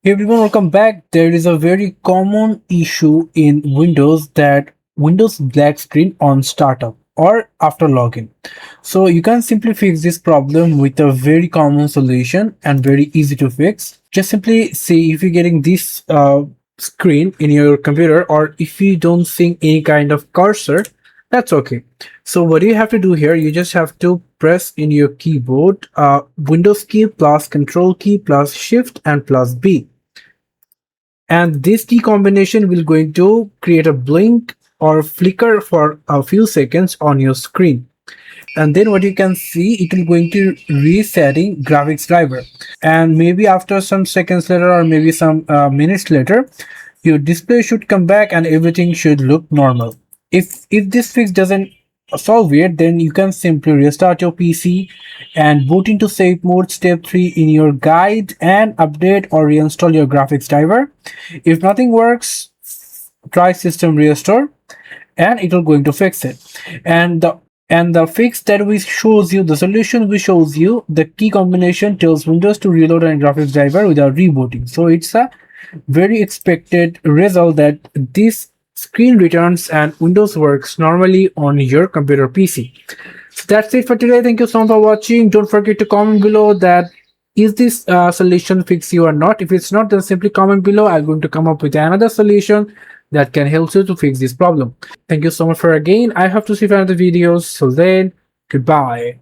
Hey everyone, welcome back. There is a very common issue in Windows that Windows black screen on startup or after login. So you can simply fix this problem with a very common solution and very easy to fix. Just simply see if you're getting this screen in your computer or if you don't see any kind of cursor, that's okay. So what you have to do here, you just have to press in your keyboard Windows key plus Control key plus Shift and plus B, and this key combination will going to create a blink or flicker for a few seconds on your screen, and then what you can see, it will going to resetting graphics driver, and maybe after some seconds later or maybe some minutes later your display should come back and everything should look normal. If this fix doesn't solve it, then you can simply restart your PC and boot into safe mode step 3 in your guide and update or reinstall your graphics driver. If nothing works, try system restore and it will going to fix it. And the fix that we shows you, the solution we shows you, the key combination tells Windows to reload a graphics driver without rebooting. So it's a very expected result that this screen returns and Windows works normally on your computer PC. So that's it for today. Thank you so much for watching. Don't forget to comment below that is this solution fix you or not. If it's not, then simply comment below. I'm going to come up with another solution that can help you to fix this problem. Thank you so much for again. I have to see you for another videos. So then, goodbye.